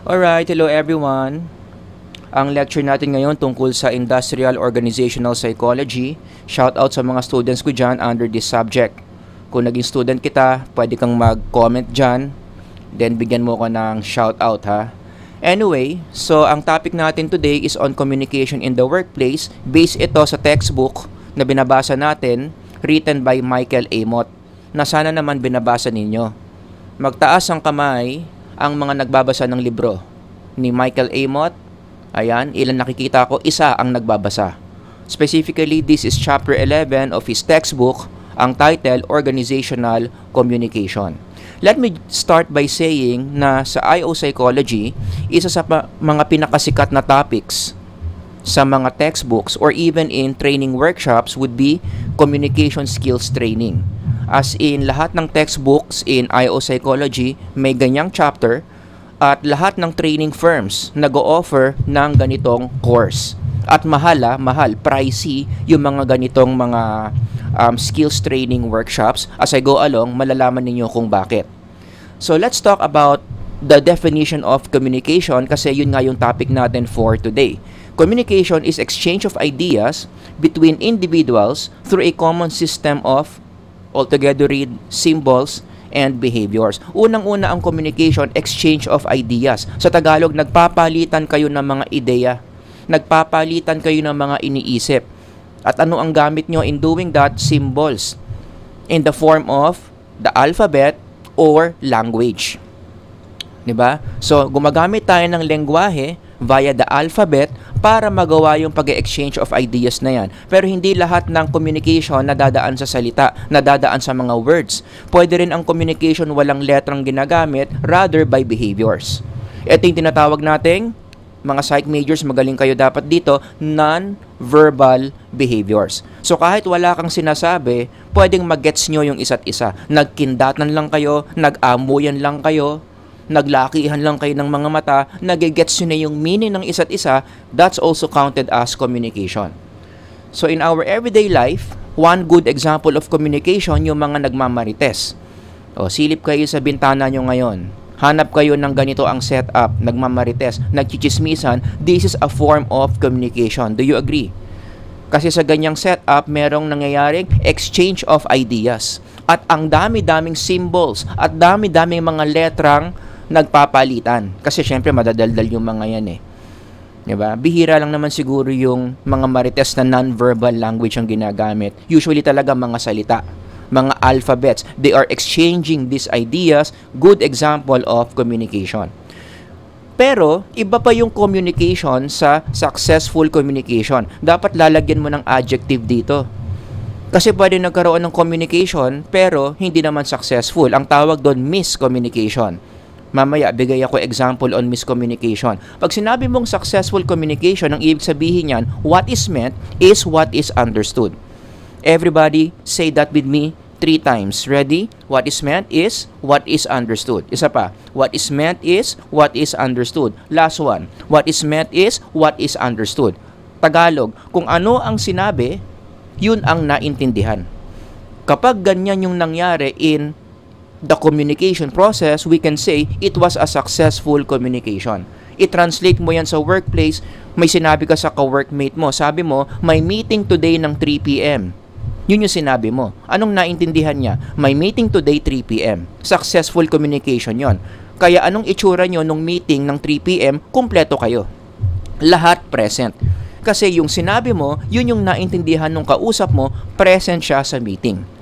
Alright, hello everyone. Ang lecture natin ngayon tungkol sa Industrial Organizational Psychology. Shout out sa mga students ko dyan under this subject. Kung naging student kita, pwede kang mag-comment dyan. Then bigyan mo ko ng shout out ha. Anyway, so ang topic natin today is on communication in the workplace. Based ito sa textbook na binabasa natin, written by Michael Amott, na sana naman binabasa ninyo. Magtaas ang kamay ang mga nagbabasa ng libro ni Michael Amott. Ayan, ilan nakikita ko, isa ang nagbabasa. Specifically, this is chapter 11 of his textbook, ang title, Organizational Communication. Let me start by saying na sa IO Psychology, isa sa mga pinakasikat na topics sa mga textbooks or even in training workshops would be communication skills training. As in, lahat ng textbooks in IO Psychology may ganyang chapter at lahat ng training firms nag-o-offer ng ganitong course. At mahal, pricey yung mga ganitong mga skills training workshops. As I go along, malalaman ninyo kung bakit. So let's talk about the definition of communication kasi yun nga yung topic natin for today. Communication is exchange of ideas between individuals through a common system of, altogether read, symbols and behaviors. Unang-una ang communication, exchange of ideas. Sa Tagalog, nagpapalitan kayo ng mga ideya. Nagpapalitan kayo ng mga iniisip. At ano ang gamit nyo in doing that? Symbols. In the form of the alphabet or language. Diba? So, gumagamit tayo ng lengguwahe via the alphabet para magawa yung pag-exchange of ideas na yan. Pero hindi lahat ng communication nadadaan sa salita, nadadaan sa mga words. Pwede rin ang communication walang letrang ginagamit, rather by behaviors. Ito yung tinatawag nating, mga psych majors, magaling kayo dapat dito, non-verbal behaviors. So kahit wala kang sinasabi, pwedeng mag-gets nyo yung isa't isa. Nagkindatan lang kayo, nag-amuyan lang kayo, naglakihan lang kayo ng mga mata, nagigets nyo na yung meaning ng isa't isa, that's also counted as communication. So in our everyday life, one good example of communication, yung mga nagmamarites. O, silip kayo sa bintana nyo ngayon. Hanap kayo ng ganito ang setup, nagmamarites, nagchichismisan, this is a form of communication. Do you agree? Kasi sa ganyang setup, merong nangyayaring exchange of ideas. At ang dami-daming symbols at dami-daming mga letrang nagpapalitan. Kasi syempre madadaldal yung mga yan eh. Diba? Bihira lang naman siguro yung mga marites na non-verbal language ang ginagamit. Usually talaga mga salita, mga alphabets. They are exchanging these ideas. Good example of communication. Pero, iba pa yung communication sa successful communication. Dapat lalagyan mo ng adjective dito. Kasi pwede nagkaroon ng communication, pero hindi naman successful. Ang tawag doon, miscommunication. Mamaya, bigay ako example on miscommunication. Pag sinabi mong successful communication, ang ibig sabihin yan, what is meant is what is understood. Everybody, say that with me 3 times. Ready? What is meant is what is understood. Isa pa. What is meant is what is understood. Last one. What is meant is what is understood. Tagalog, kung ano ang sinabi, yun ang naintindihan. Kapag ganyan yung nangyari in the communication process, we can say it was a successful communication. I-translate mo yan sa workplace, may sinabi ka sa ka-workmate mo. Sabi mo, may meeting today ng 3 p.m. Yun yung sinabi mo. Anong naintindihan niya? May meeting today 3 p.m. Successful communication yon. Kaya anong itsura nyo nung meeting ng 3 p.m., kumpleto kayo. Lahat present. Kasi yung sinabi mo, yun yung naintindihan nung kausap mo, present siya sa meeting.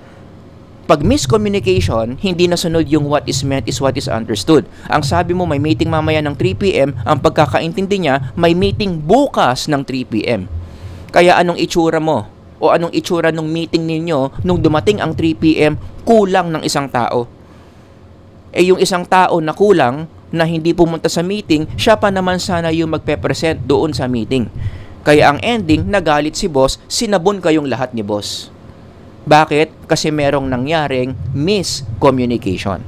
Pag miscommunication, hindi nasunod yung what is meant is what is understood. Ang sabi mo, may meeting mamaya ng 3 p.m., ang pagkakaintindi niya, may meeting bukas ng 3 p.m. Kaya anong itsura mo? O anong itsura nung meeting ninyo nung dumating ang 3 p.m., kulang ng isang tao? Eh yung isang tao na kulang, na hindi pumunta sa meeting, siya pa naman sana yung magpe-present doon sa meeting. Kaya ang ending, nagalit si boss, sinabon kayong lahat ni boss. Bakit? Kasi merong nangyaring miscommunication.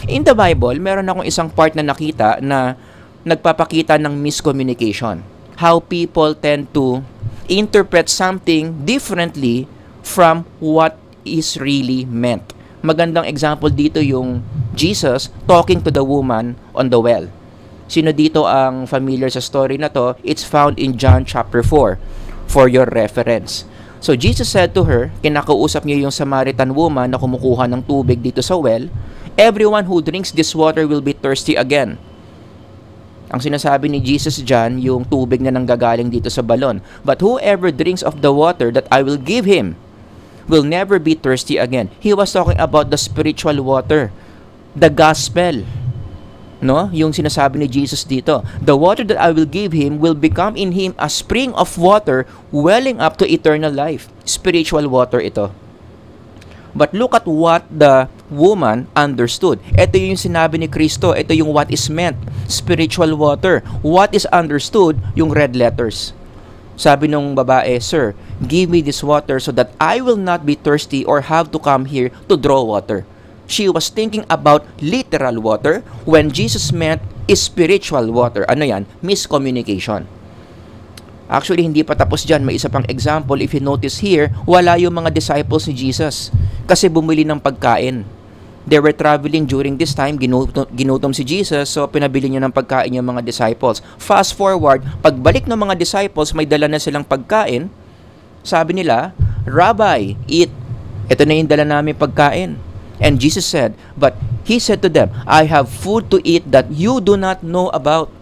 In the Bible, meron akong isang part na nakita na nagpapakita ng miscommunication. How people tend to interpret something differently from what is really meant. Magandang example dito yung Jesus talking to the woman on the well. Sino dito ang familiar sa story na to? It's found in John chapter 4 for your reference. So Jesus said to her, kinakausap niya yung Samaritan woman na kumukuha ng tubig dito sa well, everyone who drinks this water will be thirsty again. Ang sinasabi ni Jesus dyan, yung tubig na nanggagaling dito sa balon. But whoever drinks of the water that I will give him will never be thirsty again. He was talking about the spiritual water, the gospel. No? Yung sinasabi ni Jesus dito, the water that I will give him will become in him a spring of water welling up to eternal life. Spiritual water ito. But look at what the woman understood. Ito yung sinabi ni Kristo. Ito yung what is meant. Spiritual water. What is understood? Yung red letters. Sabi nung babae, Sir, give me this water so that I will not be thirsty or have to come here to draw water. She was thinking about literal water when Jesus meant spiritual water. Ano yan? Miscommunication. Actually, hindi pa tapos dyan. May isa pang example. If you notice here, wala yung mga disciples ni Jesus kasi bumili ng pagkain. They were traveling during this time. Ginutom si Jesus, so pinabili niya ng pagkain yung mga disciples. Fast forward, pagbalik ng mga disciples, may dala na silang pagkain. Sabi nila, Rabbi, eat. Ito na yung dala namin pagkain. And Jesus said, but He said to them, I have food to eat that you do not know about.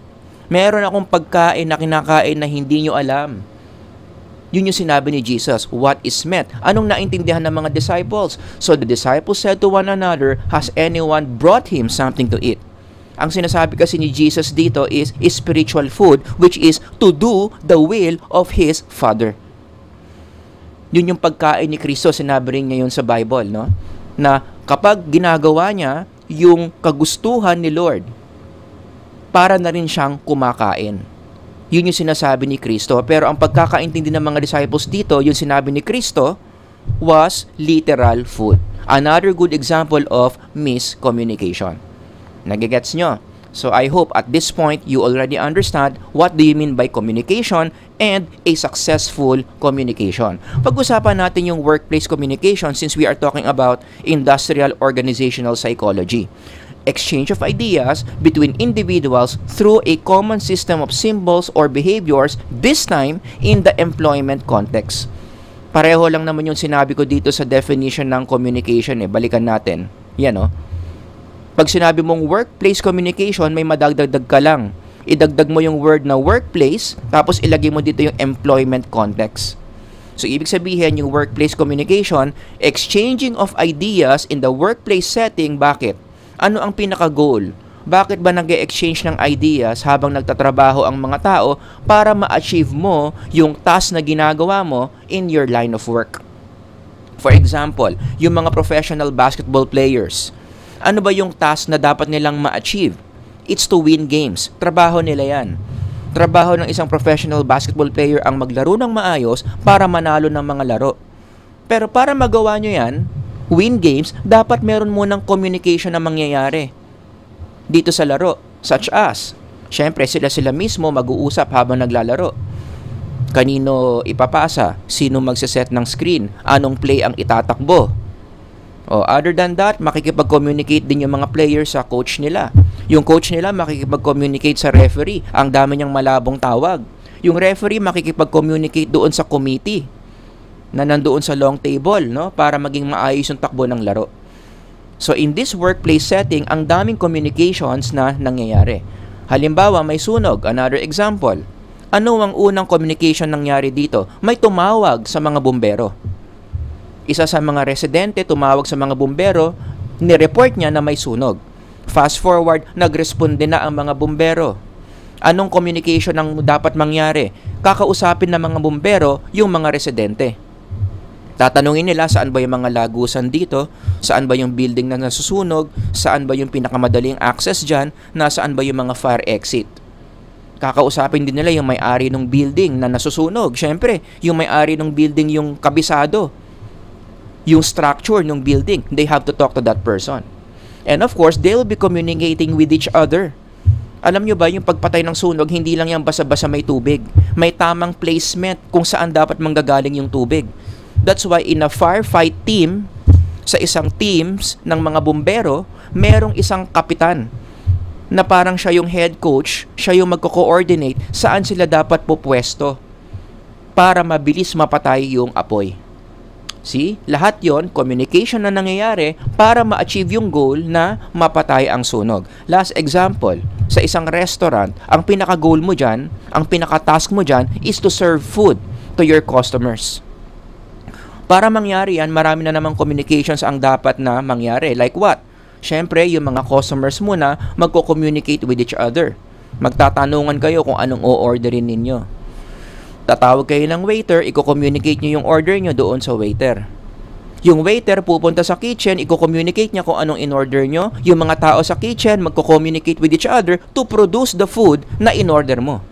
Meron akong pagkain na kinakain na hindi nyo alam. Yun yung sinabi ni Jesus, what is meant. Anong naintindihan ng mga disciples? So the disciples said to one another, has anyone brought him something to eat? Ang sinasabi kasi ni Jesus dito is spiritual food, which is to do the will of His Father. Yun yung pagkain ni Kristo, sinabi rin niya yun sa Bible, no? Na kapag ginagawa niya yung kagustuhan ni Lord, para na rin siyang kumakain. Yun yung sinasabi ni Kristo. Pero ang pagkakaintindi ng mga disciples dito, yung sinabi ni Kristo, was literal food. Another good example of miscommunication. Nagigets nyo? So I hope at this point, you already understand what do you mean by communication and a successful communication. Pag-usapan natin yung workplace communication since we are talking about industrial organizational psychology. Exchange of ideas between individuals through a common system of symbols or behaviors, this time in the employment context. Pareho lang naman yung sinabi ko dito sa definition ng communication Balikan natin. Yan Pag sinabi mong workplace communication, may madagdag ka lang. Idagdag mo yung word na workplace, tapos ilagay mo dito yung employment context. So, ibig sabihin yung workplace communication, exchanging of ideas in the workplace setting, bakit? Ano ang pinaka-goal? Bakit ba nag-exchange ng ideas habang nagtatrabaho ang mga tao para ma-achieve mo yung task na ginagawa mo in your line of work? For example, yung mga professional basketball players, ano ba yung task na dapat nilang ma-achieve? It's to win games. Trabaho nila yan. Trabaho ng isang professional basketball player ang maglaro ng maayos para manalo ng mga laro. Pero para magawa nyo yan, win games, dapat meron munang communication na mangyayari dito sa laro. Such as, syempre sila mismo mag-uusap habang naglalaro. Kanino ipapasa? Sino magsiset ng screen? Anong play ang itatakbo? Other than that, makikipag-communicate din yung mga players sa coach nila. Yung coach nila makikipag-communicate sa referee. Ang dami niyang malabong tawag. Yung referee makikipag-communicate doon sa committee na nandoon sa long table, no, para maging maayos yung takbo ng laro. So in this workplace setting, ang daming communications na nangyayari. Halimbawa, may sunog, another example. Ano ang unang communication nangyari dito? May tumawag sa mga bumbero. Isa sa mga residente tumawag sa mga bumbero, ni-report niya na may sunog. Fast forward, nagresponde na ang mga bumbero. Anong communication ang dapat mangyari? Kakausapin ng mga bumbero yung mga residente. Tatanungin nila saan ba yung mga lagusan dito, saan ba yung building na nasusunog, saan ba yung pinakamadaling access dyan, nasaan ba yung mga fire exit. Kakausapin din nila yung may-ari ng building na nasusunog. Siyempre, yung may-ari ng building yung kabisado, yung structure ng building. They have to talk to that person. And of course, they'll be communicating with each other. Alam nyo ba, yung pagpatay ng sunog, hindi lang yan basa-basa may tubig. May tamang placement kung saan dapat manggagaling yung tubig. That's why in a firefight team, sa isang teams ng mga bumbero, merong isang kapitan na parang siya yung head coach, siya yung magko-coordinate saan sila dapat pupwesto para mabilis mapatay yung apoy. See? Lahat yon communication na nangyayari para ma-achieve yung goal na mapatay ang sunog. Last example, sa isang restaurant, ang pinaka-goal mo dyan, ang pinaka-task mo dyan is to serve food to your customers. Para mangyari yan, marami na namang communications ang dapat na mangyari. Like what? Siyempre, yung mga customers muna magko-communicate with each other. Magtatanungan kayo kung anong o-orderin ninyo. Tatawag kayo ng waiter, i-communicate nyo yung order nyo doon sa waiter. Yung waiter pupunta sa kitchen, i-communicate niya kung anong in-order nyo. Yung mga tao sa kitchen, magko-communicate with each other to produce the food na in-order mo.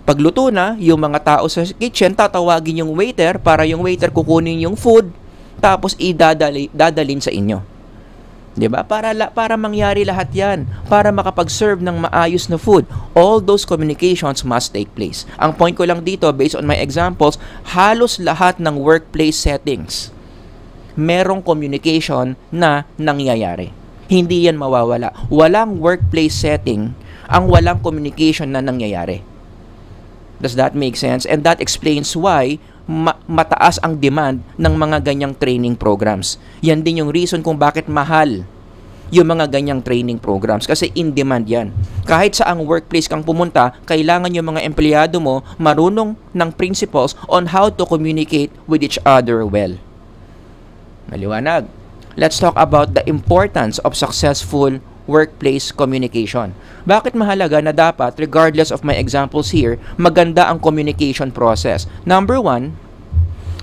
Pagluto na, yung mga tao sa kitchen, tatawagin yung waiter para yung waiter kukunin yung food, tapos dadalhin sa inyo. Diba? Para mangyari lahat yan, para makapag-serve ng maayos na food, all those communications must take place. Ang point ko lang dito, based on my examples, halos lahat ng workplace settings, merong communication na nangyayari. Hindi yan mawawala. Walang workplace setting ang walang communication na nangyayari. Does that make sense? And that explains why mataas ang demand ng mga ganyang training programs. Yan din yung reason kung bakit mahal yung mga ganyang training programs. Kasi in demand yan. Kahit sa ang workplace kang pumunta, kailangan yung mga empleyado mo marunong ng principles on how to communicate with each other well. Maliwanag. Let's talk about the importance of successful workplace communication. Bakit mahalaga na dapat, regardless of my examples here, maganda ang communication process? Number one,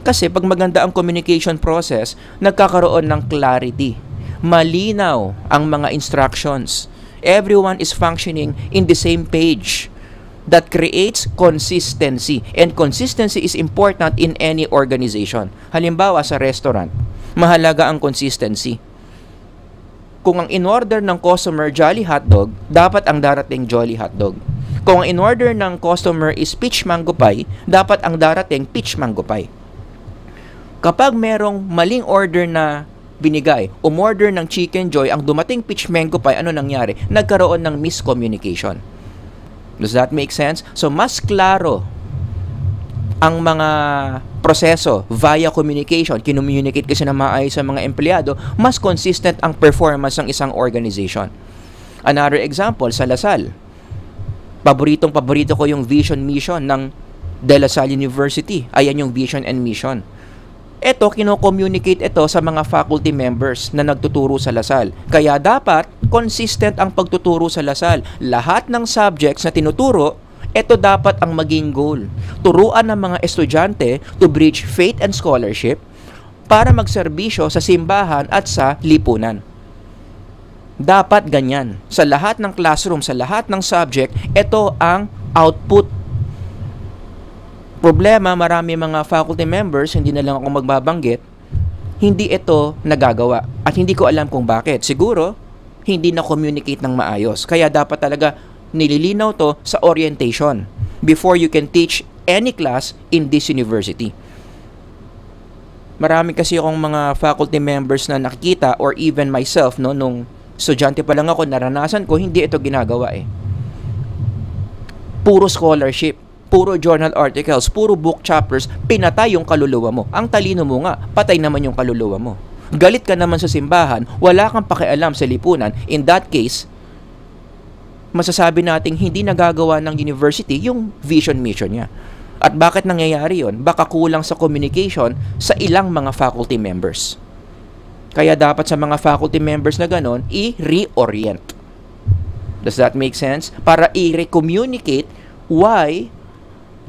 kasi pag maganda ang communication process, nagkakaroon ng clarity. Malinaw ang mga instructions. Everyone is functioning in the same page. That creates consistency. And consistency is important in any organization. Halimbawa sa restaurant, mahalaga ang consistency. Kung ang in-order ng customer Jolly Hotdog, dapat ang darating Jolly Hotdog. Kung ang in-order ng customer is peach mango pie, dapat ang darating peach mango pie. Kapag merong maling order na binigay, umorder ng Chicken Joy, ang dumating peach mango pie, ano nangyari? Nagkaroon ng miscommunication. Does that make sense? So, mas klaro ang mga proseso via communication, kinommunicate kasi na maayos sa mga empleyado, mas consistent ang performance ng isang organization. Another example, sa Lasal. Paborito ko yung vision mission ng De La Salle University. Ayan yung vision and mission. Ito, kino-communicate ito sa mga faculty members na nagtuturo sa Lasal. Kaya dapat consistent ang pagtuturo sa Lasal. Lahat ng subjects na tinuturo, ito dapat ang maging goal. Turuan ng mga estudyante to bridge faith and scholarship para magserbisyo sa simbahan at sa lipunan. Dapat ganyan. Sa lahat ng classroom, sa lahat ng subject, ito ang output. Problema, marami mga faculty members, hindi na lang ako magbabanggit, hindi ito nagagawa. At hindi ko alam kung bakit. Siguro, hindi na-communicate ng maayos. Kaya dapat talaga nililinaw to sa orientation before you can teach any class in this university. Marami kasi akong mga faculty members na nakikita, or even myself, no, nung estudyante pa lang ako, naranasan ko, hindi ito ginagawa eh. Puro scholarship, puro journal articles, puro book chapters, pinatay yung kaluluwa mo. Ang talino mo nga, patay naman yung kaluluwa mo. Galit ka naman sa simbahan, wala kang pakialam sa lipunan. In that case, masasabi nating hindi nagagawa ng university yung vision mission niya. At bakit nangyayari yon? Baka kulang sa communication sa ilang mga faculty members. Kaya dapat sa mga faculty members na ganon, i-reorient. Does that make sense? Para i-recommunicate why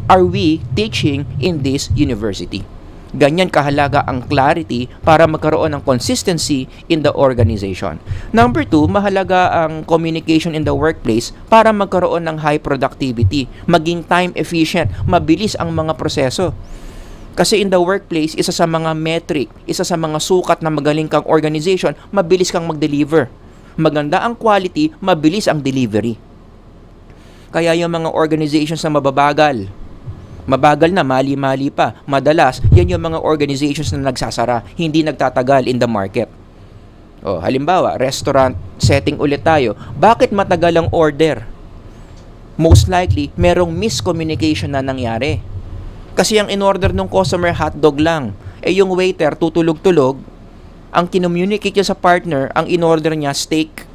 are we teaching in this university. Ganyan kahalaga ang clarity para magkaroon ng consistency in the organization. Number 2, mahalaga ang communication in the workplace para magkaroon ng high productivity, maging time efficient, mabilis ang mga proseso. Kasi in the workplace, isa sa mga metric, isa sa mga sukat na magaling kang organization, mabilis kang mag-deliver. Maganda ang quality, mabilis ang delivery. Kaya yung mga organizations na mabagal na, mali-mali pa, madalas, yan yung mga organizations na nagsasara, hindi nagtatagal in the market. O, halimbawa, restaurant setting ulit tayo. Bakit matagal ang order? Most likely, merong miscommunication na nangyari. Kasi ang in-order ng customer hotdog lang. Yung waiter tutulog-tulog, ang kinommunicate niya sa partner, ang in-order niya steak.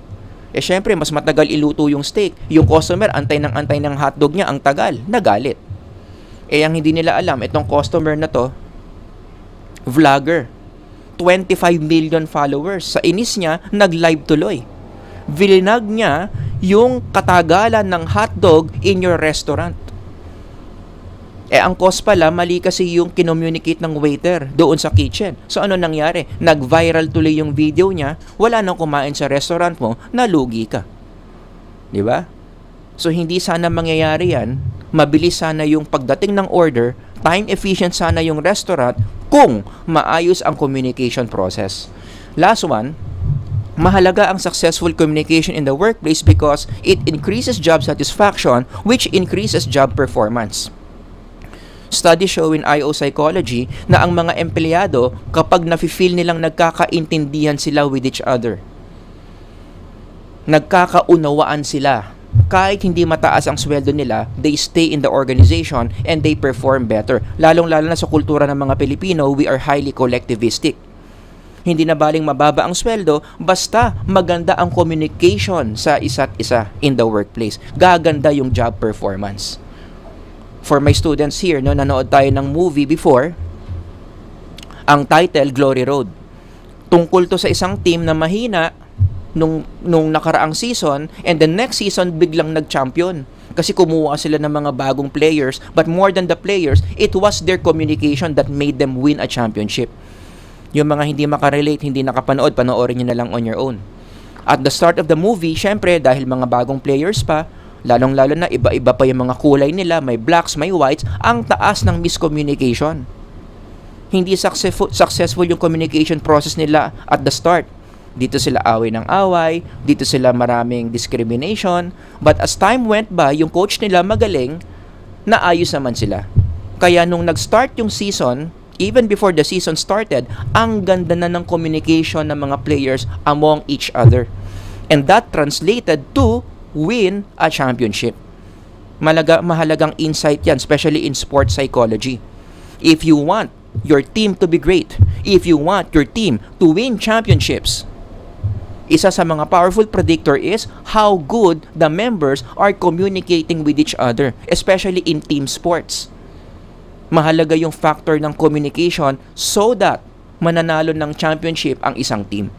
Syempre, mas matagal iluto yung steak. Yung customer, antay ng hotdog niya, ang tagal. Nagalit. Ang hindi nila alam, itong customer na to, vlogger. 25 million followers. Sa inis niya, nag-live tuloy. Vilinag niya yung katagalan ng hotdog in your restaurant. Ang cause pala, mali kasi yung kinommunicate ng waiter doon sa kitchen. So, ano nangyari? Nag-viral tuloy yung video niya, wala nang kumain sa restaurant mo, nalugi ka. Diba? So, hindi sana mangyayari yan. Mabilis sana yung pagdating ng order, time efficient sana yung restaurant kung maayos ang communication process. Last one, mahalaga ang successful communication in the workplace because it increases job satisfaction, which increases job performance. Studies show in IO Psychology na ang mga empleyado kapag nafe-feel nilang nagkakaintindihan sila with each other, nagkakaunawaan sila, kahit hindi mataas ang sweldo nila, they stay in the organization and they perform better. Lalong-lalo na sa kultura ng mga Pilipino, we are highly collectivistic. Hindi na baling mababa ang sweldo, basta maganda ang communication sa isa't isa in the workplace. Gaganda yung job performance. For my students here, nanood tayo ng movie before. Ang title, Glory Road. Tungkol to sa isang team na mahina nung nakaraang season, and the next season biglang nag-champion. Kasi kumuha sila ng mga bagong players, but more than the players, it was their communication that made them win a championship. Yung mga hindi makarelate, hindi nakapanood, panoorin nyo na lang on your own. At the start of the movie, syempre, dahil mga bagong players pa, lalong-lalo na iba-iba pa yung mga kulay nila, may blacks, may whites, ang taas ng miscommunication. Hindi successful yung communication process nila at the start. Dito sila away ng away, dito sila maraming discrimination, but as time went by, yung coach nila magaling, naayos naman sila. Kaya nung nag-start yung season, even before the season started, ang ganda na ng communication ng mga players among each other. And that translated to win a championship. Mahalagang insight yan, especially in sports psychology. If you want your team to be great, if you want your team to win championships, isa sa mga powerful predictor is how good the members are communicating with each other, especially in team sports. Mahalaga yung factor ng communication so that mananalo ng championship ang isang team.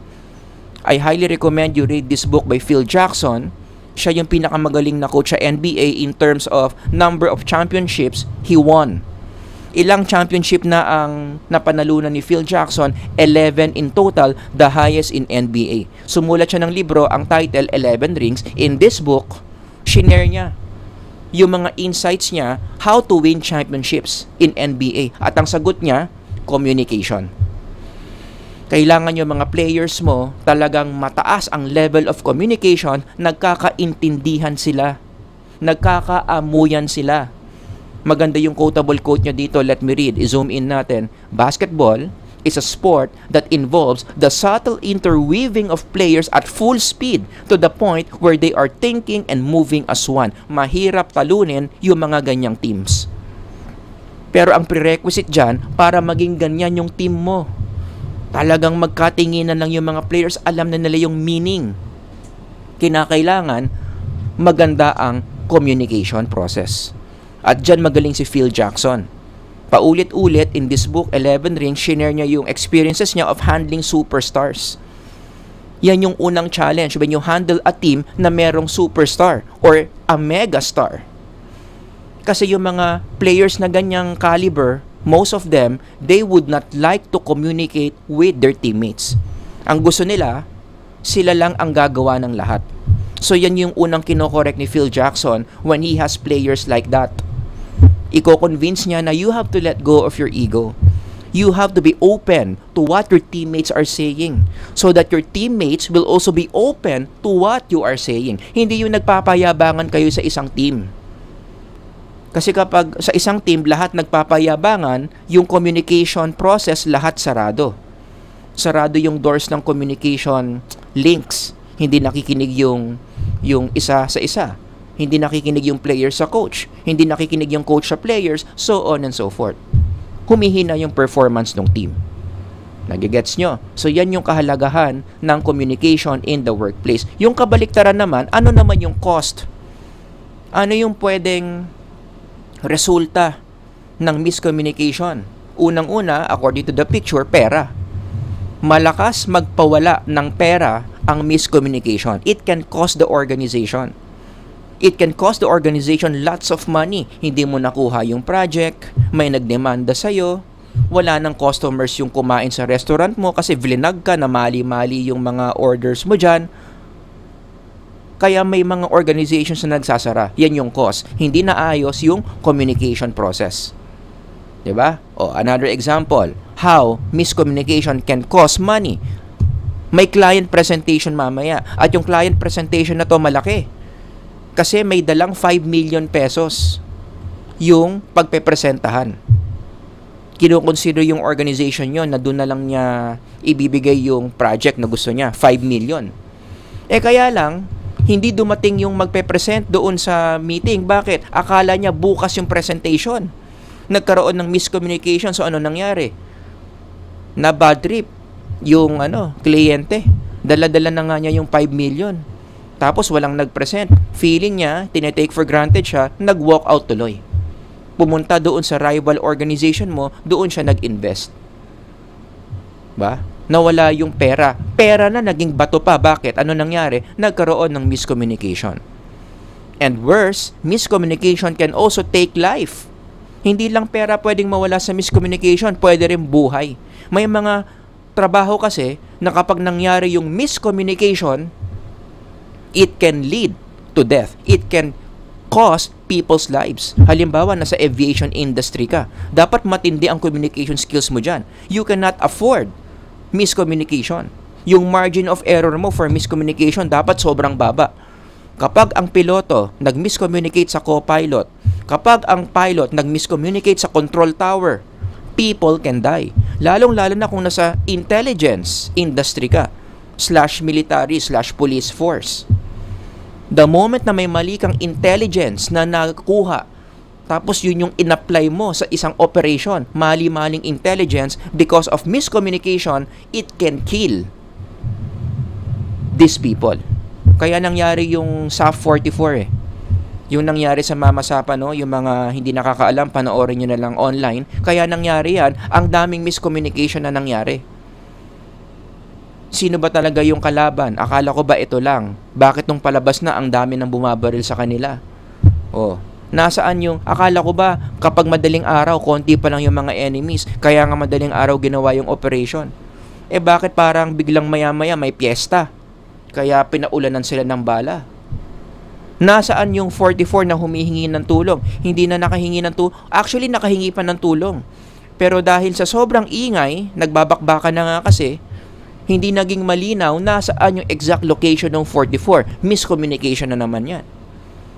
I highly recommend you read this book by Phil Jackson. Siya yung pinakamagaling na coach sa NBA in terms of number of championships he won. Ilang championship na ang napanalunan ni Phil Jackson? 11 in total, the highest in NBA. Sumulat siya ng libro, ang title, 11 Rings. In this book, shinare niya yung mga insights niya how to win championships in NBA. At ang sagot niya, communication. Kailangan yung mga players mo talagang mataas ang level of communication, nagkakaintindihan sila, nagkakaamuyan sila. Maganda yung quotable quote nyo dito, let me read, i-zoom in natin. Basketball is a sport that involves the subtle interweaving of players at full speed to the point where they are thinking and moving as one. Mahirap talunin yung mga ganyang teams. Pero ang prerequisite dyan, para maging ganyan yung team mo, talagang magkatinginan lang yung mga players, alam na nila yung meaning. Kinakailangan, maganda ang communication process. At dyan magaling si Phil Jackson. Paulit-ulit in this book, 11 Rings, share niya yung experiences niya of handling superstars. Yan yung unang challenge when you handle a team na merong superstar or a megastar. Kasi yung mga players na ganyang caliber, most of them, they would not like to communicate with their teammates. Ang gusto nila, sila lang ang gagawa ng lahat. So yan yung unang kinokorek ni Phil Jackson when he has players like that. Iko-convince niya na you have to let go of your ego. You have to be open to what your teammates are saying so that your teammates will also be open to what you are saying. Hindi yung nagpapayabangan kayo sa isang team. Kasi kapag sa isang team lahat nagpapayabangan, yung communication process lahat sarado. Sarado yung doors ng communication links. Hindi nakikinig yung isa sa isa. Hindi nakikinig yung player sa coach. Hindi nakikinig yung coach sa players, so on and so forth. Humihina yung performance ng team. Nagigets nyo? So yan yung kahalagahan ng communication in the workplace. Yung kabaliktaran naman, ano naman yung cost? Ano yung pwedeng resulta ng miscommunication? Unang-una, according to the picture, pera. Malakas magpawala ng pera ang miscommunication. It can cost the organization. It can cost the organization lots of money. Hindi mo nakuha yung project, may nagdemanda sa'yo, wala ng customers yung kumain sa restaurant mo kasi vlinag ka na mali-mali yung mga orders mo dyan. Kaya may mga organizations na nagsasara. Yan yung cost. Hindi naayos yung communication process. Diba? O, another example. How miscommunication can cost money. May client presentation mamaya. At yung client presentation na to malaki. Kasi may dalang 5 million pesos yung pagpepresentahan. Kinukonsider yung organization yon na doon na lang niya ibibigay yung project na gusto niya. 5 million. Kaya lang, hindi dumating yung magpe-present doon sa meeting. Bakit? Akala niya bukas yung presentation. Nagkaroon ng miscommunication. So, ano nangyari? Na bad trip yung kliyente. Dala-dala na nga niya yung 5 million. Tapos walang nag-present. Feeling niya, tinetake for granted siya, nag-walk out tuloy. Pumunta doon sa rival organization mo, doon siya nag-invest. Ba? Nawala yung pera. Pera na naging bato pa. Bakit? Ano nangyari? Nagkaroon ng miscommunication. And worse, miscommunication can also take life. Hindi lang pera pwedeng mawala sa miscommunication, pwede rin buhay. May mga trabaho kasi na kapag nangyari yung miscommunication, it can lead to death. It can cost people's lives. Halimbawa, nasa aviation industry ka. Dapat matindi ang communication skills mo dyan. You cannot afford miscommunication. Yung margin of error mo for miscommunication dapat sobrang baba. Kapag ang piloto nag-miscommunicate sa co-pilot, kapag ang pilot nag-miscommunicate sa control tower, people can die. Lalong-lalo na kung nasa intelligence industry ka, /military/police force. The moment na may mali kang intelligence na nakuha, tapos yun yung in-apply mo sa isang operation, mali-maling intelligence, because of miscommunication, it can kill these people. Kaya nangyari yung SAF 44 Yung nangyari sa Mama Sapa, yung mga hindi nakakaalam, panoorin nyo na lang online. Kaya nangyari yan, ang daming miscommunication na nangyari. Sino ba talaga yung kalaban? Akala ko ba ito lang? Bakit nung palabas na ang dami nang bumabaril sa kanila? Nasaan yung, akala ko ba kapag madaling araw, konti pa lang yung mga enemies, kaya nga madaling araw ginawa yung operation? Bakit parang biglang maya-maya may piyesta? Kaya pinaulanan sila ng bala. Nasaan yung 44 na humihingi ng tulong? Hindi na nakahingi ng tulong. Actually, nakahingi pa ng tulong. Pero dahil sa sobrang ingay, nagbabakbaka na nga kasi, hindi naging malinaw nasaan yung exact location ng 44. Miscommunication na naman yan.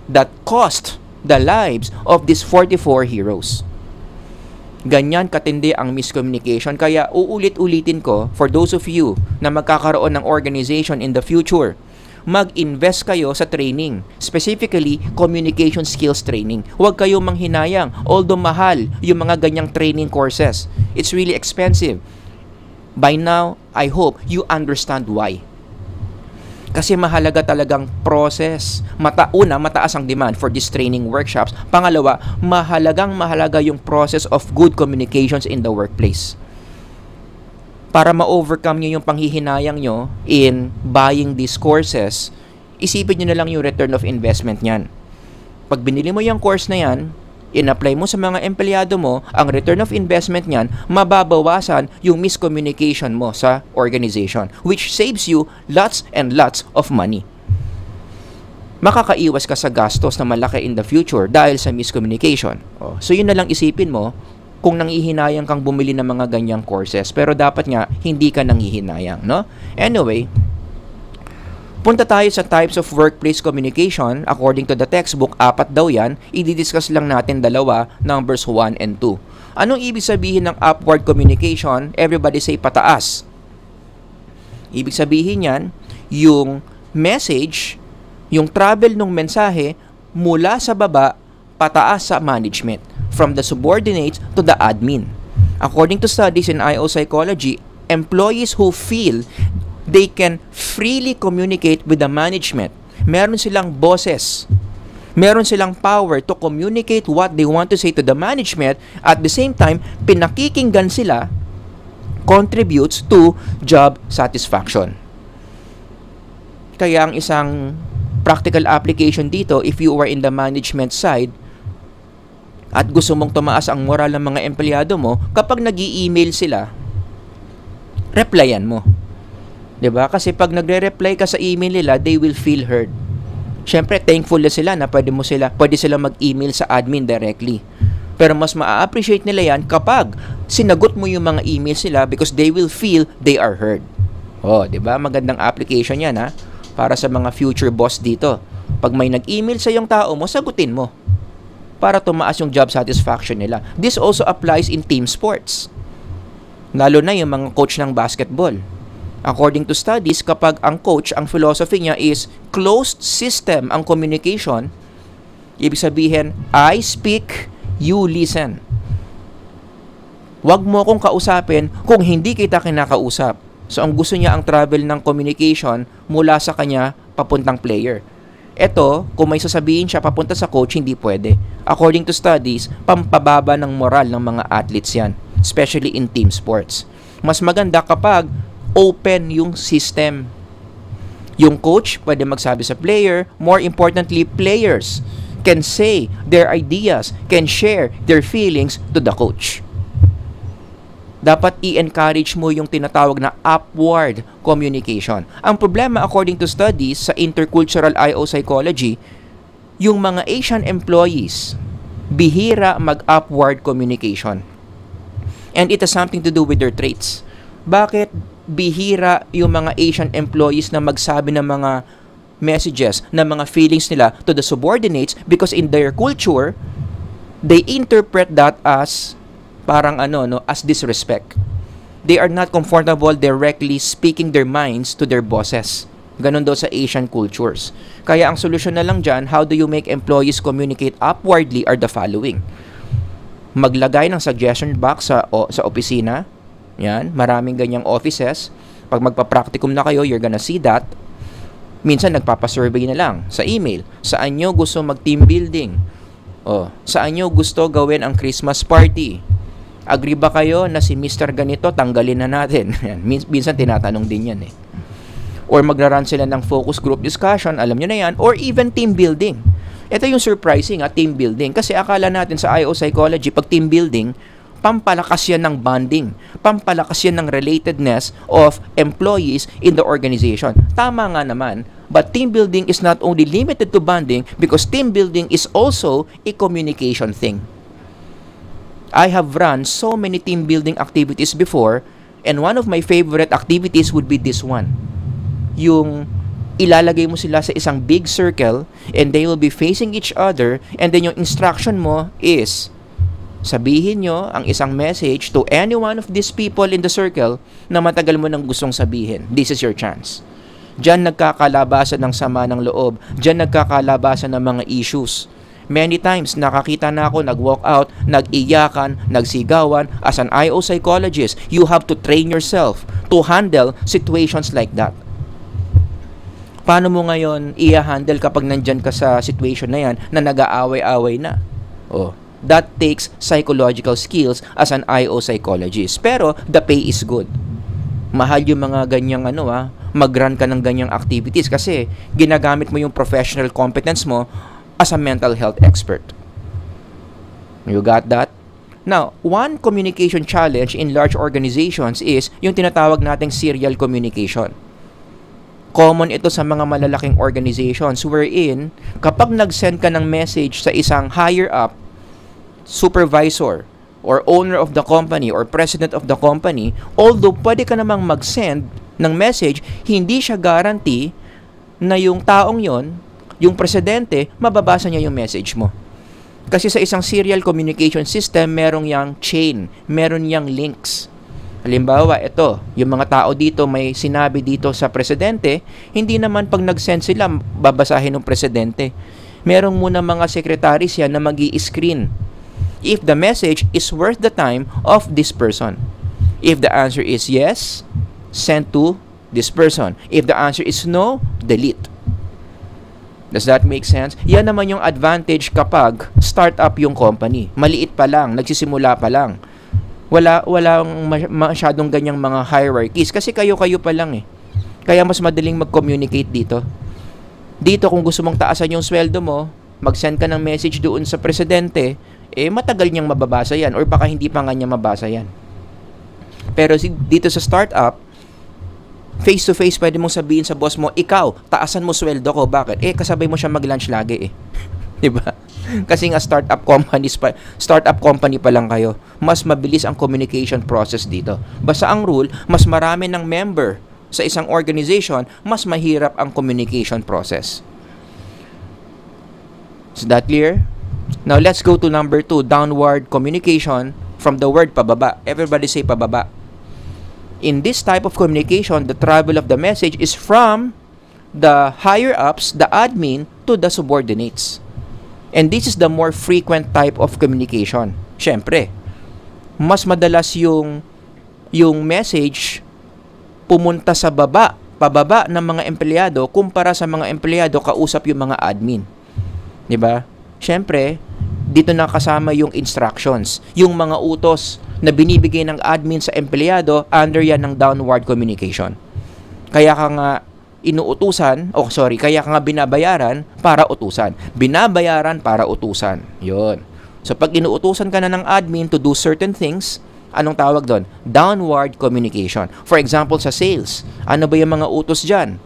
That cost the lives of these 44 heroes. Ganyan katindi ang miscommunication. Kaya uulit-ulitin ko, for those of you na magkakaroon ng organization in the future, mag-invest kayo sa training. Specifically, communication skills training. Huwag kayong manghinayang. Although mahal yung mga ganyang training courses, it's really expensive. By now, I hope you understand why. Kasi mahalaga talagang process. Mataas ang demand for these training workshops. Pangalawa, mahalaga yung process of good communications in the workplace. Para ma-overcome nyo yung panghihinayang nyo in buying these courses, isipin nyo na lang yung return of investment nyan. Pag binili mo yung course na yan, in-apply mo sa mga empleyado mo, ang return of investment nyan, mababawasan yung miscommunication mo sa organization, which saves you lots and lots of money. Makakaiwas ka sa gastos na malaki in the future dahil sa miscommunication. So yun na lang isipin mo kung nanghihinayang kang bumili ng mga ganyang courses. Pero dapat nga, hindi ka nanghihinayang, no? Anyway, punta tayo sa types of workplace communication. According to the textbook, 4 daw yan. I-discuss lang natin 2, numbers 1 and 2. Anong ibig sabihin ng upward communication? Everybody say pataas. Ibig sabihin yan, yung message, yung travel ng mensahe mula sa baba pataas sa management, from the subordinates to the admin. According to studies in IO psychology, employees who feel they can freely communicate with the management, meron silang bosses, meron silang power to communicate what they want to say to the management, at the same time, pinakikinggan sila, contributes to job satisfaction. Kaya ang isang practical application dito, if you are in the management side at gusto mong tumaas ang moral ng mga empleyado mo, kapag nag-i-email sila, replyan mo. 'Di ba? Kasi pag nagre-reply ka sa email nila, they will feel heard. Siyempre, thankful na sila na pwede sila mag-email sa admin directly. Pero mas ma-appreciate nila yan kapag sinagot mo yung mga emails nila because they will feel they are heard. Oh, 'di ba? Magandang application 'yan, ha? Para sa mga future boss dito. Pag may nag-email sa yung tao mo, sagutin mo para tumaas yung job satisfaction nila. This also applies in team sports. Lalo na yung mga coach ng basketball. According to studies, kapag ang coach, ang philosophy niya is closed system ang communication, ibig sabihin, I speak, you listen. Huwag mo akong kausapin kung hindi kita kinakausap. So, ang gusto niya ang travel ng communication mula sa kanya papuntang player. Ito, kung may sasabihin siya papunta sa coach, hindi pwede. According to studies, pampababa ng moral ng mga athletes yan, especially in team sports. Mas maganda kapag open yung system. Yung coach pwede magsabi sa player, more importantly, players can say their ideas, can share their feelings to the coach. Dapat i-encourage mo yung tinatawag na upward communication. Ang problema, according to studies sa intercultural IO psychology, yung mga Asian employees, bihira mag-upward communication. And it has something to do with their traits. Bakit bihira yung mga Asian employees na magsabi ng mga messages, ng mga feelings nila to the subordinates? Because in their culture, they interpret that as parang as disrespect. They are not comfortable directly speaking their minds to their bosses. Ganon daw sa Asian cultures. Kaya ang solusyon na lang dyan, how do you make employees communicate upwardly, are the following. Maglagay ng suggestion box sa opisina. Yan, maraming ganyang offices. Pag magpa-practicum na kayo, you're gonna see that. Minsan nagpapasurvey na lang sa email. Saan nyo gusto mag-team building? Saan nyo gusto gawin ang Christmas party? Agree ba kayo na si Mr. Ganito tanggalin na natin? Minsan tinatanong din yan Or magra-run sila ng focus group discussion, alam nyo na yan. Or even team building. Ito yung surprising, team building. Kasi akala natin sa IO psychology, pag team building, pampalakas yan ng bonding. Pampalakas yan ng relatedness of employees in the organization. Tama nga naman. But team building is not only limited to bonding because team building is also a communication thing. I have run so many team building activities before, and one of my favorite activities would be this one. Yung ilalagay mo sila sa isang big circle and they will be facing each other, and then yung instruction mo is sabihin nyo ang isang message to any one of these people in the circle na matagal mo nang gustong sabihin. This is your chance. Diyan nagkakalabasan ng sama ng loob. Diyan nagkakalabasan ng mga issues. Many times, nakakita na ako nag-walk out, nag-iyakan, nagsigawan. As an IO psychologist, you have to train yourself to handle situations like that. Paano mo ngayon i-handle kapag nandyan ka sa situation na yan na nag-aaway-aaway na? That takes psychological skills as an IO psychologist. Pero, the pay is good. Mahal yung mga ganyang mag-run ka ng ganyang activities kasi ginagamit mo yung professional competence mo as a mental health expert. You got that? Now, one communication challenge in large organizations is yung tinatawag nating serial communication. Common ito sa mga malalaking organizations wherein kapag nag-send ka ng message sa isang higher up, supervisor, or owner of the company, or president of the company, although pwede ka namang mag-send ng message, hindi siya guarantee na yung taong yon, yung presidente, mababasa niya yung message mo. Kasi sa isang serial communication system, merong yang chain, meron yang links. Halimbawa, ito, yung mga tao dito may sinabi dito sa presidente, hindi naman pag nag-send sila, babasahin ng presidente. Merong muna mga secretaries yan na mag-i-screen if the message is worth the time of this person. If the answer is yes, send to this person. If the answer is no, delete. Does that make sense? Yan naman yung advantage kapag startup yung company. Maliit pa lang, nagsisimula pa lang. Walang masyadong ganyang mga hierarchies kasi kayo-kayo pa lang eh. Kaya mas madaling mag-communicate dito. Dito kung gusto mong taasan yung sweldo mo, mag-send ka ng message doon sa presidente, matagal niyang mababasa yan or baka hindi pa nga niya mabasa yan. Pero dito sa startup, face-to-face pwede mong sabihin sa boss mo, ikaw, taasan mo sweldo ko. Bakit? Kasabay mo siya mag-lunch lagi eh. Diba? Kasi nga startup company pa lang kayo. Mas mabilis ang communication process dito. Basta ang rule, mas marami ng member sa isang organization, mas mahirap ang communication process. Is that clear? Now let's go to number 2, downward communication from the word pababa. Everybody say pababa. In this type of communication, the travel of the message is from the higher ups, the admin, to the subordinates. And this is the more frequent type of communication. Siyempre, mas madalas yung message pumunta sa pababa ng mga empleyado kumpara sa mga empleyado kausap yung mga admin. 'Di ba? Siyempre, dito na kasama yung instructions, yung mga utos na binibigay ng admin sa empleyado under yan ng downward communication. Kaya ka nga kaya ka nga binabayaran para utusan. Binabayaran para utusan. Yun. So, pag inuutusan ka na ng admin to do certain things, anong tawag doon? Downward communication. For example, sa sales, ano ba yung mga utos dyan?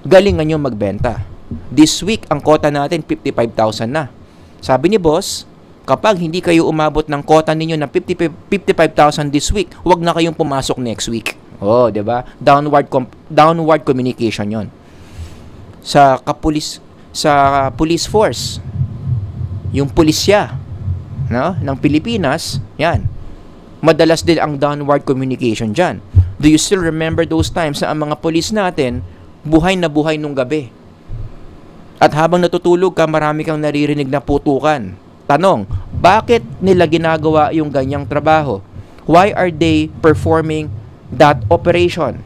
Galingan nyo magbenta. This week, ang quota natin, 55,000 na. Sabi ni boss, kapag hindi kayo umabot ng quota ninyo ng 55,000 this week, huwag na kayong pumasok next week. Oh, 'di ba? Downward communication 'yon. Sa police force, yung pulisya, no, ng Pilipinas, 'yan. Madalas din ang downward communication diyan. Do you still remember those times na ang mga pulis natin buhay na buhay nung gabi? At habang natutulog ka, marami kang naririnig na putukan. Tanong, bakit nila ginagawa yung ganyang trabaho? Why are they performing that operation?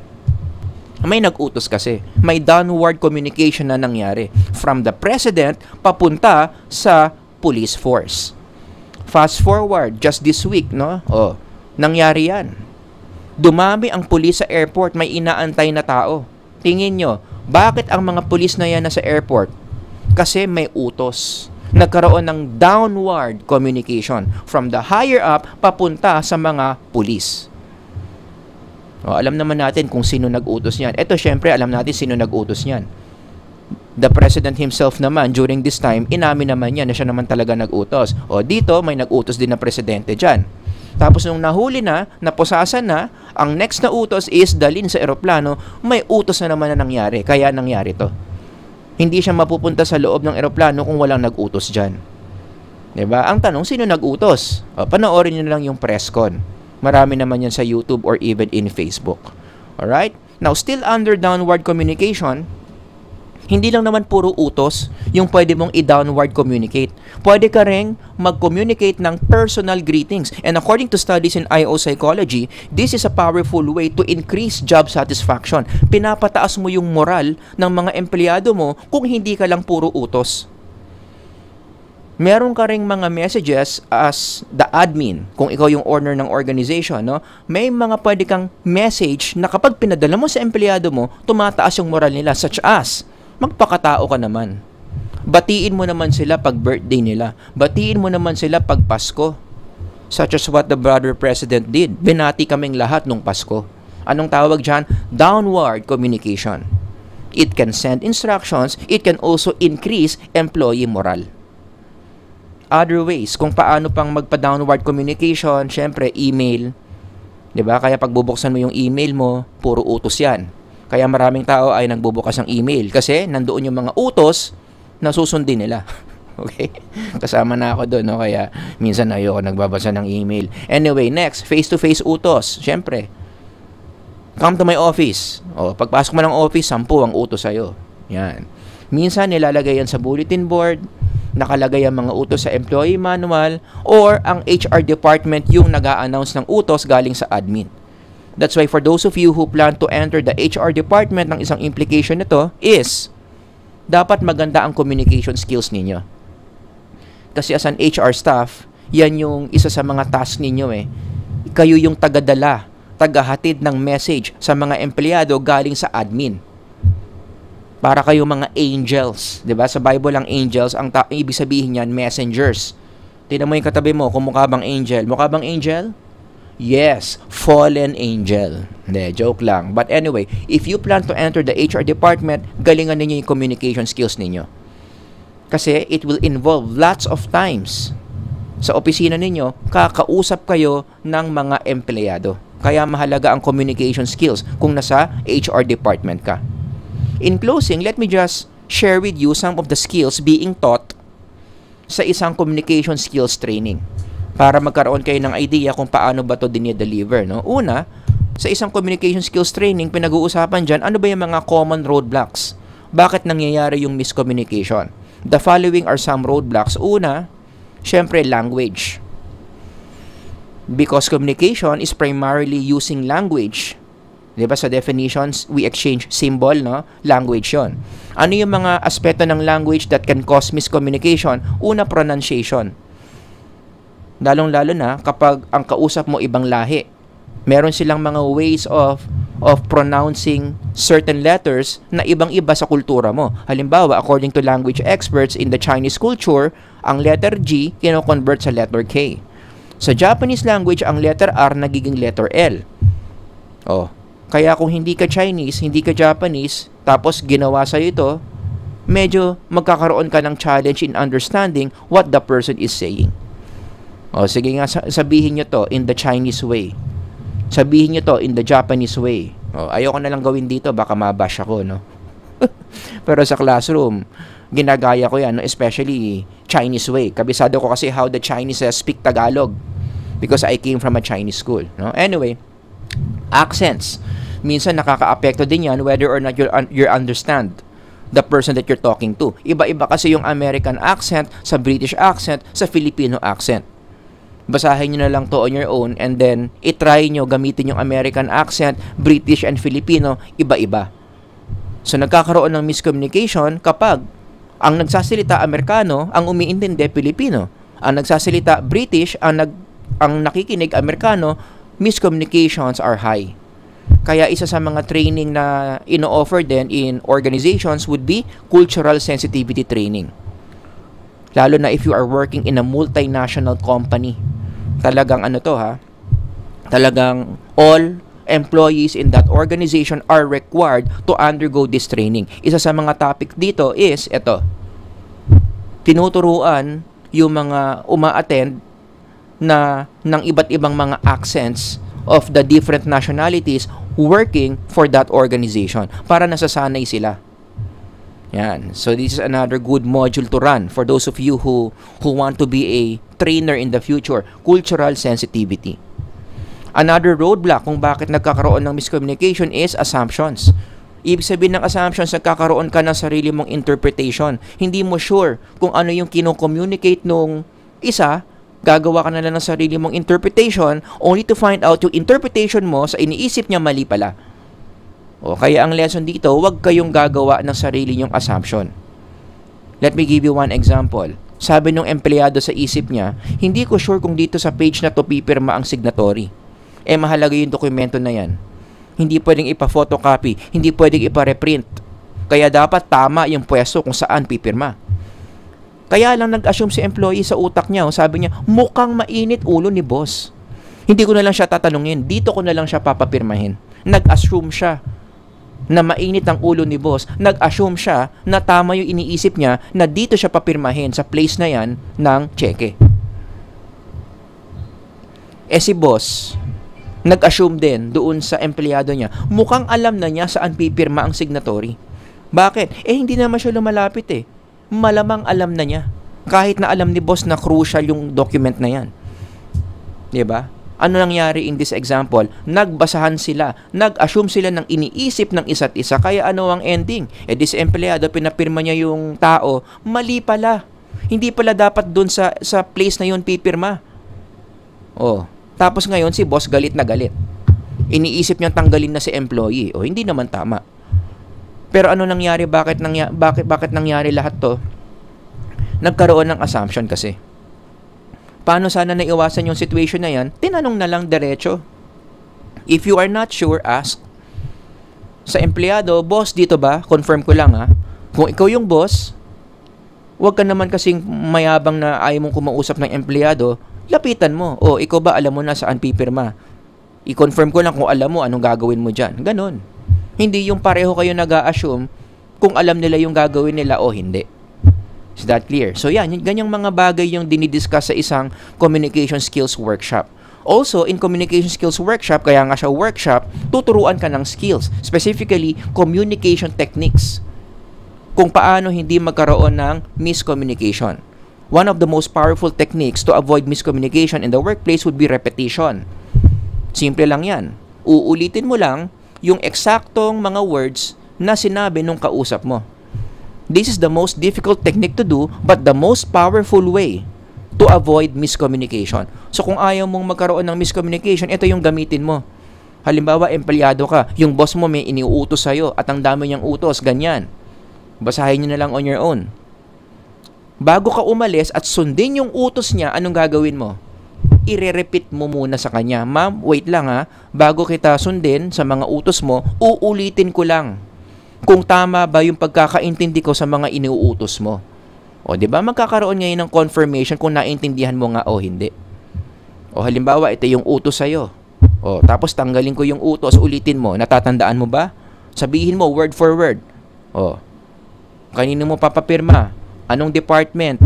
May nag-utos kasi. May downward communication na nangyari from the president papunta sa police force. Fast forward, just this week, no? Nangyari yan. Dumami ang pulis sa airport, may inaantay na tao. Tingin nyo, bakit ang mga pulis na yan nasa airport? Kasi may utos. Nagkaroon ng downward communication from the higher up papunta sa mga pulis. Alam naman natin kung sino nag-utos niyan. Ito, syempre, alam natin sino nag-utos niyan. The president himself naman, during this time, inamin naman niya na siya naman talaga nag-utos. Dito, may nag-utos din na presidente dyan. Tapos, nung nahuli na, napusasan na, ang next na utos is dalhin sa eroplano, may utos na naman na nangyari. Kaya nangyari to. Hindi siya mapupunta sa loob ng eroplano kung walang nag-utos dyan. Diba? Ang tanong, sino nag-utos? Panoorin nyo na lang yung press con. Marami naman yan sa YouTube or even in Facebook. Alright? Now, still under downward communication, hindi lang naman puro utos yung pwede mong i-downward communicate. Pwede ka rin mag-communicate ng personal greetings. And according to studies in IO psychology, this is a powerful way to increase job satisfaction. Pinapataas mo yung moral ng mga empleyado mo kung hindi ka lang puro utos. Meron ka ring mga messages as the admin, kung ikaw yung owner ng organization, no? May mga pwede kang message na kapag pinadala mo sa empleyado mo, tumataas yung moral nila, such as, magpakatao ka naman. Batiin mo naman sila pag birthday nila. Batiin mo naman sila pag Pasko. Such as what the brother president did. Binati kaming lahat nung Pasko. Anong tawag dyan? Downward communication. It can send instructions. It can also increase employee moral. Other ways, kung paano pang magpa-downward communication, syempre, email. 'Di ba? Kaya pag bubuksan mo yung email mo, puro utos yan. Kaya maraming tao ay nagbubukas ng email kasi nandoon yung mga utos na susundin nila. Okay? Kasama na ako doon, no? Kaya minsan ayoko nagbabasa ng email. Anyway, next, face-to-face utos. Siyempre, come to my office. O, pagpasok mo ng office, 10 ang utos sa'yo. Yan. Minsan, nilalagay yan sa bulletin board, nakalagay ang mga utos sa employee manual, or ang HR department yung nag-a-announce ng utos galing sa admin. That's why for those of you who plan to enter the HR department, ng isang implication nito is, dapat maganda ang communication skills ninyo. Kasi as an HR staff, yan yung isa sa mga task ninyo eh. Kayo yung tagadala, tagahatid ng message sa mga empleyado galing sa admin. Para kayo mga angels, 'di ba? Sa Bible ang angels, ang ibig sabihin niyan messengers. Tingnan mo yung katabi mo, kung mukha bang angel. Mukha bang angel? Yes, fallen angel. Hindi, joke lang. But anyway, if you plan to enter the HR department, galingan ninyo yung communication skills ninyo. Kasi it will involve lots of times sa opisina ninyo, kakausap kayo ng mga empleyado. Kaya mahalaga ang communication skills kung nasa HR department ka. In closing, let me just share with you some of the skills being taught sa isang communication skills training para magkaroon kayo ng idea kung paano ba ito dinideliver. No? Una, sa isang communication skills training, pinag-uusapan dyan, ano ba yung mga common roadblocks? Bakit nangyayari yung miscommunication? The following are some roadblocks. Una, syempre language. Because communication is primarily using language. Diba sa definitions, we exchange symbol, no? Language yon. Ano yung mga aspeto ng language that can cause miscommunication? Una, pronunciation. Lalong-lalo na kapag ang kausap mo ibang lahi. Meron silang mga ways of pronouncing certain letters na ibang-iba sa kultura mo. Halimbawa, according to language experts in the Chinese culture, ang letter G kino-convert sa letter K. Sa Japanese language, ang letter R nagiging letter L. Oh. Kaya kung hindi ka Chinese, hindi ka Japanese, tapos ginawa sa'yo ito, medyo magkakaroon ka ng challenge in understanding what the person is saying. O, sige nga, sabihin nyo to in the Chinese way. Sabihin nyo to in the Japanese way. O, ayoko na lang gawin dito, baka mabash ako, no? Pero sa classroom, ginagaya ko yan, no? Especially Chinese way. Kabisado ko kasi how the Chinese speak Tagalog because I came from a Chinese school, no? Anyway, accents. Minsan nakaka-apekto din yan whether or not you understand the person that you're talking to. Iba-iba kasi yung American accent sa British accent sa Filipino accent. Basahin nyo na lang to on your own and then itry nyo gamitin yung American accent, British and Filipino, iba-iba. So nagkakaroon ng miscommunication kapag ang nagsasalita Amerikano, ang umiintindi Pilipino. Ang nagsasalita British, ang nakikinig Amerikano, miscommunications are high. Kaya isa sa mga training na ino-offer din in organizations would be cultural sensitivity training. Lalo na if you are working in a multinational company. Talagang ano to ha? Talagang all employees in that organization are required to undergo this training. Isa sa mga topic dito is ito. Tinuturuan yung mga uma-attend na ng iba't ibang mga accents of the different nationalities working for that organization para nasasanay sila. Yan. So this is another good module to run for those of you who want to be a trainer in the future, cultural sensitivity. Another roadblock kung bakit nagkakaroon ng miscommunication is assumptions. Ibig sabihin ng assumptions, nagkakaroon ka ng sarili mong interpretation. Hindi mo sure kung ano yung kino-communicate nung isa, gagawa ka na lang ng sarili mong interpretation only to find out yung interpretation mo sa iniisip niya mali pala. O, kaya ang lesson dito, huwag kayong gagawa ng sarili nyong assumption. Let me give you one example. Sabi nung empleyado sa isip niya, hindi ko sure kung dito sa page na to pipirma ang signatory. Mahalaga yung dokumento na yan. Hindi pwedeng ipa-photocopy, hindi pwedeng ipa-reprint. Kaya dapat tama yung pwesto kung saan pipirma. Kaya lang nag-assume si employee sa utak niya. Sabi niya, mukhang mainit ulo ni boss. Hindi ko na lang siya tatanungin. Dito ko na lang siya papapirmahin. Nag-assume siya na mainit ang ulo ni boss. Nag-assume siya na tama yung iniisip niya na dito siya papirmahin sa place na yan ng cheque. Si boss, nag-assume din doon sa empleyado niya. Mukhang alam na niya saan pipirma ang signatory. Bakit? Hindi naman siya lumalapit Malamang alam na niya. Kahit na alam ni boss na crucial yung document na yan. 'Di ba? Ano nangyari in this example? Nagbasahan sila, nag-assume sila ng iniisip ng isa't isa, kaya ano ang ending? This empleyado, pinapirma niya yung tao, mali pala. Hindi pala dapat dun sa place na yun pipirma. Tapos ngayon si boss galit na galit. Iniisip niyang tanggalin na si employee. Hindi naman tama. Pero ano nangyari? Bakit nangyari lahat to? Nagkaroon ng assumption kasi. Paano sana naiwasan yung situation na yan? Tinanong na lang diretso. If you are not sure, ask. Sa empleyado, boss, dito ba? Confirm ko lang ha. Kung ikaw yung boss, huwag ka naman kasing mayabang na ayaw mong kumausap ng empleyado, lapitan mo. Ikaw ba alam mo na saan pipirma? I-confirm ko lang kung alam mo anong gagawin mo dyan. Ganon. Hindi yung pareho kayo nag-a-assume kung alam nila yung gagawin nila o hindi. Is that clear? So yan, ganyang mga bagay yung dinidiscuss sa isang communication skills workshop. Also, in communication skills workshop, kaya nga siya workshop, tuturuan ka ng skills. Specifically, communication techniques. Kung paano hindi magkaroon ng miscommunication. One of the most powerful techniques to avoid miscommunication in the workplace would be repetition. Simple lang yan. Uulitin mo lang yung eksaktong mga words na sinabi nung kausap mo. This is the most difficult technique to do, but the most powerful way to avoid miscommunication. So kung ayaw mong magkaroon ng miscommunication, ito yung gamitin mo. Halimbawa, empleyado ka, yung boss mo may iniuutos sa'yo at ang dami niyang utos, ganyan. Basahin niyo na lang on your own. Bago ka umalis at sundin yung utos niya, anong gagawin mo? I-repeat mo muna sa kanya, ma'am, wait lang ha, bago kita sundin sa mga utos mo, uulitin ko lang kung tama ba yung pagkakaintindi ko sa mga iniuutos mo. Di ba magkakaroon ngayon ng confirmation kung naintindihan mo nga o hindi. Halimbawa, ito yung utos sa'yo. Tapos tanggalin ko yung utos, ulitin mo. Natatandaan mo ba? Sabihin mo word for word. Kanino mo papapirma? Anong department?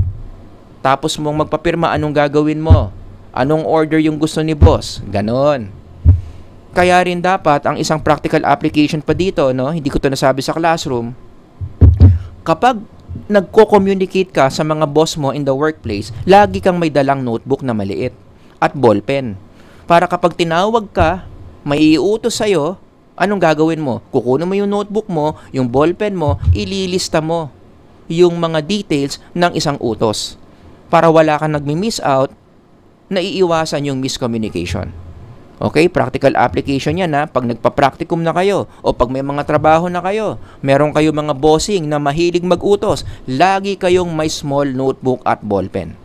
Tapos mong magpapirma, anong gagawin mo? Anong order yung gusto ni boss? Ganon. Kaya rin dapat ang isang practical application pa dito, hindi ko to nasabi sa classroom. Kapag nagko-communicate ka sa mga boss mo in the workplace, lagi kang may dalang notebook na maliit at ballpen. Para kapag tinawag ka, may iutos sa'yo, anong gagawin mo? Kukunin mo yung notebook mo, yung ballpen mo, ililista mo yung mga details ng isang utos. Para wala kang nagmi-miss out, naiiwasan yung miscommunication. Okay, practical application yan ha. Pag nagpa-practicum na kayo o pag may mga trabaho na kayo, meron kayo mga bossing na mahilig mag-utos, lagi kayong may small notebook at ballpen.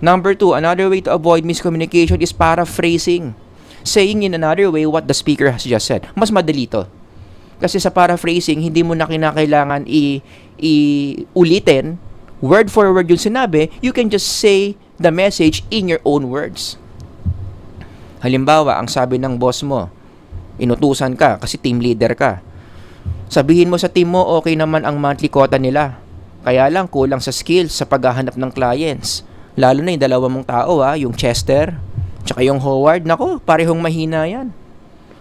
Number 2, another way to avoid miscommunication is paraphrasing. Saying in another way what the speaker has just said. Mas madali to. Kasi sa paraphrasing, hindi mo na kinakailangan ulitin word for word yung sinabi. You can just say the message in your own words. Halimbawa, ang sabi ng boss mo, inutusan ka kasi team leader ka. Sabihin mo sa team mo, okay naman ang monthly quota nila. Kaya lang, kulang sa skills sa paghahanap ng clients. Lalo na yung dalawa mong tao, yung Chester, tsaka yung Howard. Nako, parehong mahina yan.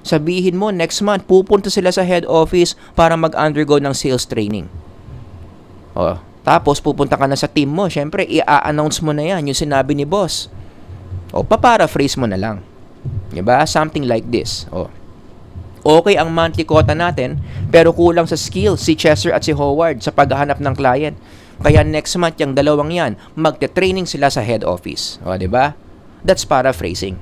Sabihin mo, next month, pupunta sila sa head office para mag-undergo ng sales training. Tapos, pupunta ka na sa team mo. Siyempre, i-announce mo na yan, yung sinabi ni boss. Paparaphrase mo na lang. Diba? Something like this. Okay ang monthly quota natin, pero kulang sa skills si Chester at si Howard sa paghahanap ng client. Kaya next month, yung dalawang yan, magte-training sila sa head office. Diba? That's paraphrasing.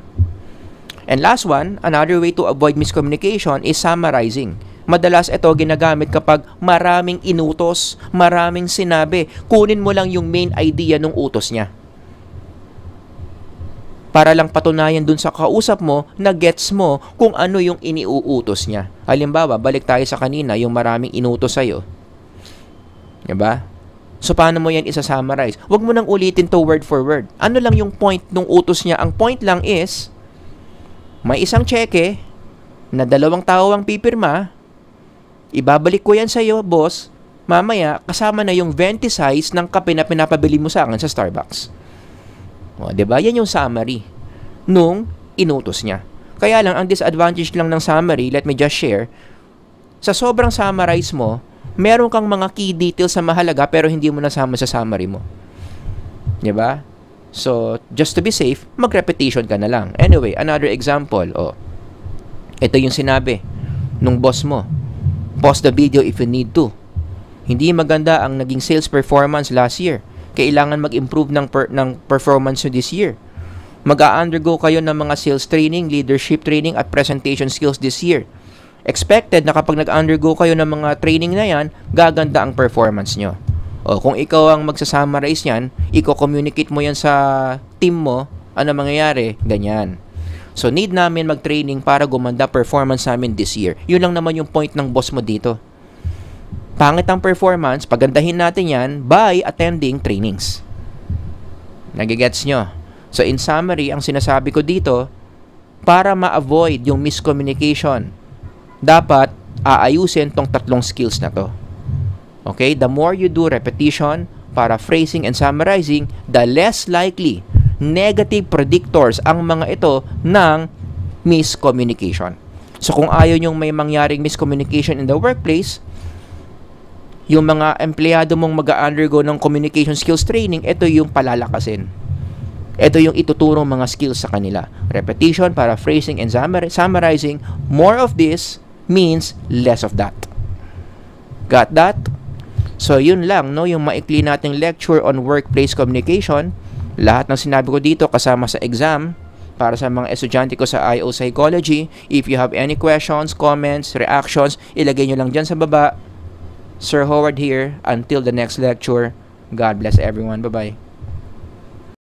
And last one, another way to avoid miscommunication is summarizing. Madalas ito ginagamit kapag maraming inutos, maraming sinabi. Kunin mo lang yung main idea ng utos niya. Para lang patunayan dun sa kausap mo na gets mo kung ano yung iniuutos niya. Halimbawa, balik tayo sa kanina, yung maraming inutos sa'yo. Diba? So, paano mo yan isa-summarize? Huwag mo nang ulitin to word for word. Ano lang yung point ng utos niya? Ang point lang is, may isang cheque na 2 tao ang pipirma, ibabalik ko yan sa'yo, boss, mamaya, kasama na yung 20 size ng kape na pinapabili mo sa akin sa Starbucks. Diba? Yan yung summary nung inutos niya. Kaya lang, ang disadvantage lang ng summary, let me just share, sa sobrang summarize mo, meron kang mga key details na mahalaga pero hindi mo nasama sa summary mo. Diba? So, just to be safe, mag-repetition ka na lang. Anyway, another example. Ito yung sinabi nung boss mo. Pause the video if you need to. Hindi maganda ang naging sales performance last year. Kailangan mag-improve ng performance nyo this year. Mag-a-undergo kayo ng mga sales training, leadership training, at presentation skills this year. Expected na kapag nag-undergo kayo ng mga training na yan, gaganda ang performance nyo. Kung ikaw ang magsasummarize yan, i-communicate mo yan sa team mo, ano mangyayari? Ganyan. So, need namin mag-training para gumanda performance namin this year. Yun lang naman yung point ng boss mo dito. Pangit ang performance, pagandahin natin yan by attending trainings. Nagigets nyo? So, in summary, ang sinasabi ko dito, para ma-avoid yung miscommunication, dapat aayusin tong tatlong skills na to. Okay? The more you do repetition, paraphrasing, and summarizing, the less likely negative predictors ang mga ito ng miscommunication. So, kung ayaw yung may mangyaring miscommunication in the workplace, yung mga empleyado mong mag-undergo ng communication skills training, ito yung palalakasin. Ito yung ituturong mga skills sa kanila. Repetition, paraphrasing, and summarizing. More of this means less of that. Got that? So, yun lang, no? Yung maikli nating lecture on workplace communication. Lahat ng sinabi ko dito kasama sa exam para sa mga estudyante ko sa IO Psychology. If you have any questions, comments, reactions, ilagay nyo lang dyan sa baba. Sir Howard here. Until the next lecture, God bless everyone. Bye-bye.